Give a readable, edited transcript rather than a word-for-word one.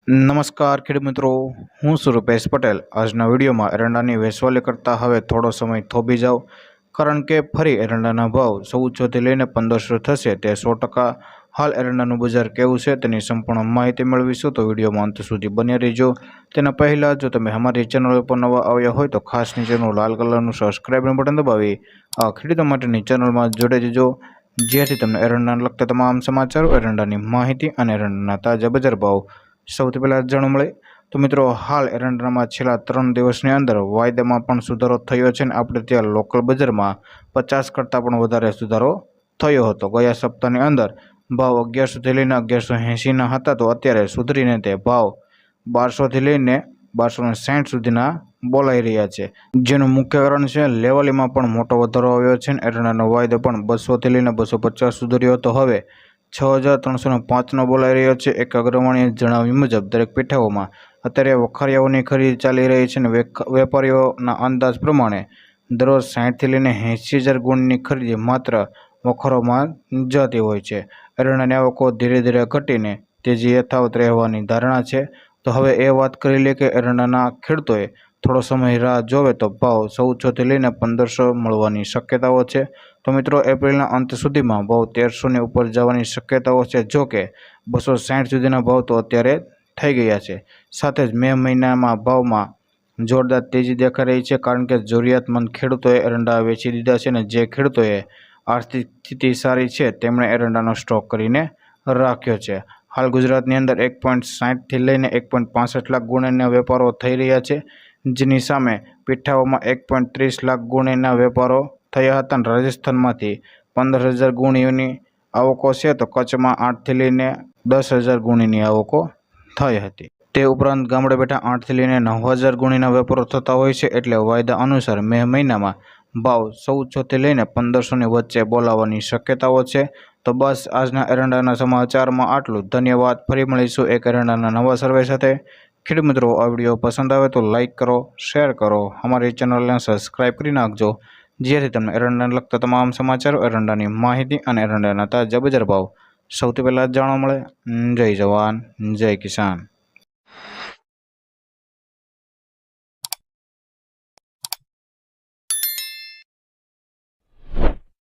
નમસ્કાર ખેડૂત મિત્રો, હું છું રૂપેશ પટેલ। આજના વિડીયોમાં એરંડાની વેચવાલી કરતાં હવે થોડો સમય થોભી જાઓ, કારણ કે ફરી એરંડાના ભાવ 1400થી લઈને 1500 થશે તે 100%। હાલ એરંડાનું બજાર કેવું છે તેની સંપૂર્ણ માહિતી મેળવીશું, તો વિડીયોમાં અંત સુધી બન્યા રહેજો। તેના પહેલાં જો તમે અમારી ચેનલ ઉપર નવા આવ્યા હોય તો ખાસ નીચેનું લાલ કલરનું સબસ્ક્રાઇબનું બટન દબાવી આ ખેડૂતો માટેની ચેનલમાં જોડાઈ જજો, જેથી તમને એરંડાને લગતા તમામ સમાચારો, એરંડાની માહિતી અને એરંડાના તાજા બજાર ભાવ સૌથી પહેલાં જાણવા મળે। તો મિત્રો, હાલ એરંડામાં છેલ્લા 3 દિવસની અંદર વાયદામાં પણ સુધારો થયો છે અને આપણે ત્યાં લોકલ બજારમાં 50 કરતાં પણ વધારે સુધારો થયો હતો। ગયા સપ્તાહની અંદર ભાવ 1100થી લઈને 1180ના હતા, તો અત્યારે સુધરીને તે ભાવ 1200થી લઈને 1260 સુધીના બોલાઈ રહ્યા છે, જેનું મુખ્ય કારણ છે લેવલીમાં પણ મોટો વધારો આવ્યો છે અને એરંડાનો વાયદો પણ 200થી લઈને 250 સુધર્યો હતો, હવે 6305નો બોલાઈ રહ્યો છે। એક અગ્રવાણીએ જણાવ્યું મુજબ દરેક પેઠાઓમાં અત્યારે વખારિયાઓની ખરીદી ચાલી રહી છે અને વેપારીઓના અંદાજ પ્રમાણે દરરોજ 60થી લઈને 80,000 ગુણની ખરીદી માત્ર વખારોમાં જતી હોય છે। એરંડાની આવકો ધીરે ધીરે ઘટીને તેજી યથાવત રહેવાની ધારણા છે। તો હવે એ વાત કરી લે કે એરંડાના ખેડૂતોએ થોડો સમય રાહ જોવે તો ભાવ 1400થી લઈને 1500 મળવાની શક્યતાઓ છે। તો મિત્રો, એપ્રિલના અંત સુધીમાં ભાવ 1300ની ઉપર જવાની શક્યતાઓ છે, જો કે 260 સુધીના ભાવ તો અત્યારે થઈ ગયા છે। સાથે જ મે મહિનામાં ભાવમાં જોરદાર તેજી દેખાઈ રહી છે, કારણ કે જરૂરિયાતમંદ ખેડૂતોએ એરંડા વેચી દીધા છે અને જે ખેડૂતોએ આર્થિક સ્થિતિ સારી છે તેમણે એરંડાનો સ્ટોક કરીને રાખ્યો છે। હાલ ગુજરાતની અંદર 1.60થી લઈને 1.65 લાખ ગુણના વેપારો થઈ રહ્યા છે, જેની સામે પીઠાઓમાં 1.30 લાખ ગુણના વેપારો થયા હતા અને રાજસ્થાનમાંથી 15,000 ગુણીઓની આવકો છે, તો કચ્છમાં 8થી લઈને 10,000 ગુણીની આવકો થઈ હતી। તે ઉપરાંત ગામડે બેઠા 8થી લઈને 9,000 ગુણીના વેપારો થતા હોય છે, એટલે વાયદા અનુસાર મે મહિનામાં ભાવ 1400થી લઈને 1500ની વચ્ચે બોલાવવાની શક્યતાઓ છે। તો બસ આજના એરંડાના સમાચારમાં આટલું। ધન્યવાદ। ફરી મળીશું એક એરંડાના નવા સર્વે સાથે। ખેડૂત મિત્રો, આ વિડીયો પસંદ આવે તો લાઇક કરો, શેર કરો, અમારી ચેનલને સબસ્ક્રાઇબ કરી નાખજો, જેથી તમને એરંડાને લગતા તમામ સમાચારો, એરંડાની માહિતી અને એરંડાના તાજા બજાર ભાવ સૌથી પહેલાં જાણવા મળે। જય જવાન, જય કિસાન।